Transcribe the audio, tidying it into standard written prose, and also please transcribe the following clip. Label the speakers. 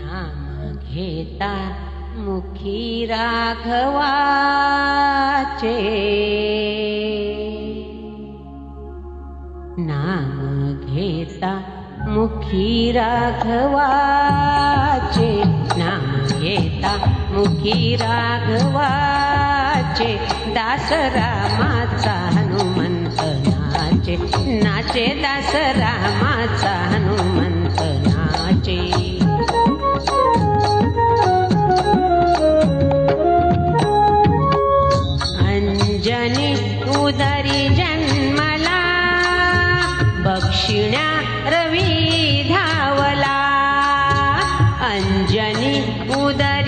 Speaker 1: नाम घेता मुखी राघवाचे, नाम घेता मुखी राघवाचे, नाम घेता मुखी राघवाचे, दास रामाचा हनुमंत नाचे, नाचे दास रामाचा हनुमंत नाचे। अंजनी उदरी जन्मला, बक्षिण्या रवी धावला, अंजनी उदरी